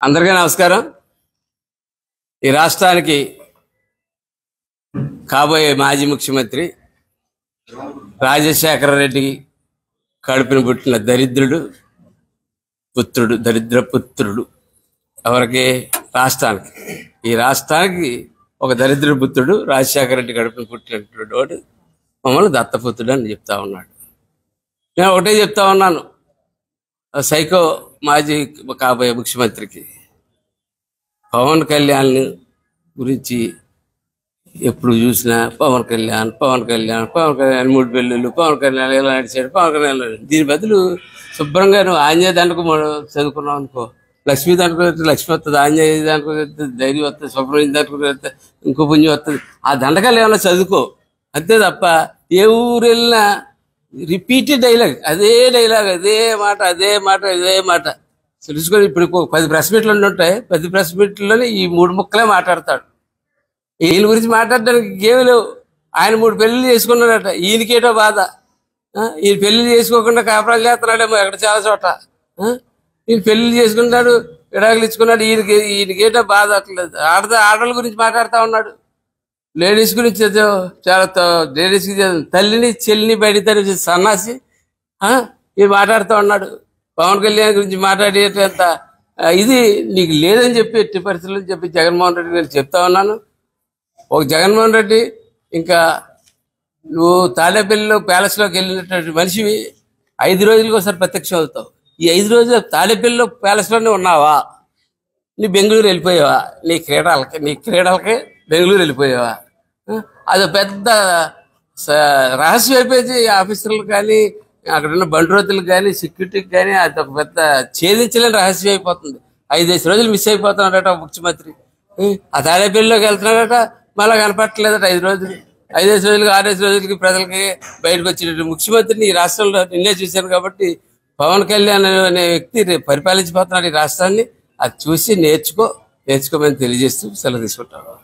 అందరికీ నమస్కారం. ఈ రాష్ట్రానికి కాబోయే మాజీ ముఖ్యమంత్రి రాజశేఖర రెడ్డి కడుపును పుట్టిన దరిద్ర పుత్రుడు ఎవరికి? రాష్ట్రానికి. ఈ రాష్ట్రానికి ఒక దరిద్ర పుత్రుడు రాజశేఖర రెడ్డి కడుపును పుట్టినటువంటి వాడు మమ్మల్ని దత్తపుత్రుడు అని చెప్తా ఉన్నాడు. నేను ఒకటే చెప్తా ఉన్నాను, సైకో మాజీ కాబోయే ముఖ్యమంత్రికి పవన్ కళ్యాణ్ గురించి ఎప్పుడు చూసినా పవన్ కళ్యాణ్ 3 పెళ్ళిళ్ళు, పవన్ కళ్యాణ్ ఎలా నడిచాడు, పవన్ కళ్యాణ్. దీని బదులు శుభ్రంగా నువ్వు ఆంజనేయ దాంట్లో చదువుకున్నావు అనుకో, లక్ష్మీ దాంట్లో లక్ష్మి వస్తుంది, ఆంజనేయ దాంట్లో ధైర్యం వస్తుంది, సుబ్రహ్మణ్యం దాంట్లో ఇంకో పుణ్యం వస్తుంది. ఆ దండకాలు ఏమైనా చదువుకో అంతే తప్ప ఏ ఊరు వెళ్ళినా రిపీటెడ్ డైలాగ్, అదే మాట తెలుసుకొని. ఇప్పుడు 10 ప్రెస్ మీట్లు ఉంటాయి, 10 ప్రెస్ మీట్లలోనే ఈ 3 ముక్కలే మాట్లాడతాడు. ఈయన గురించి మాట్లాడడానికి ఏమీ లేవు. ఆయన 3 పెళ్లిళ్ళు చేసుకున్నాడట, ఈయనకేటో బాధ. ఈయన పెళ్లిళ్ళు చేసుకోకుండా కాపురాలు చేస్తున్నాడేమో ఎక్కడ చాలా చోట. ఈయన పెళ్లిళ్ళు చేసుకున్నాడు, విడాకులు ఇచ్చుకున్నాడు, ఈయనకేటో బాధ. అట్లేదు ఆడవాళ్ళ గురించి మాట్లాడుతూ ఉన్నాడు. లేడీస్ గురించి చాలా లేడీస్కి తల్లిని చెల్లిని బయట సన్నాసి ఇది మాట్లాడుతూ ఉన్నాడు. పవన్ కళ్యాణ్ గురించి మాట్లాడేటంత ఇది నీకు లేదని చెప్పి ఎట్టి పరిస్థితులు చెప్పి జగన్మోహన్ రెడ్డి నేను చెప్తా ఉన్నాను. ఒక జగన్మోహన్ రెడ్డి ఇంకా నువ్వు తాడేపల్లిలో ప్యాలెస్లోకి వెళ్ళినటువంటి మనిషివి 5 రోజులకు ఒకసారి ప్రత్యక్షం అవుతావు. ఈ 5 రోజులు తాడేపల్లిలో ప్యాలెస్లోనే ఉన్నావా? నీ బెంగళూరు వెళ్ళిపోయావా? నీ క్రీడలకి బెంగళూరు వెళ్ళిపోయావా? అది పెద్ద రహస్యం అయిపోయింది. ఆఫీసర్లకు కానీ అక్కడ ఉన్న బండ్రోతులకు కానీ సెక్యూరిటీకి కానీ అది ఒక పెద్ద ఛేదించలేని రహస్యం అయిపోతుంది. 5 రోజులు మిస్ అయిపోతున్నాడట ముఖ్యమంత్రి. ఆ తాడేపల్లిలోకి వెళ్తున్నాడట, మళ్ళీ కనపట్టలేదట 5 రోజులు. 5 రోజులకి 6 రోజులకి ప్రజలకి బయటకు వచ్చినట్టు ముఖ్యమంత్రిని ఈ రాష్ట్రంలో నిన్నే చూశాను. కాబట్టి పవన్ కళ్యాణ్ అనే వ్యక్తి పరిపాలించిపోతున్నాడు ఈ రాష్ట్రాన్ని. అది చూసి నేర్చుకోమని తెలియజేస్తూ సెలవు తీసుకుంటాను.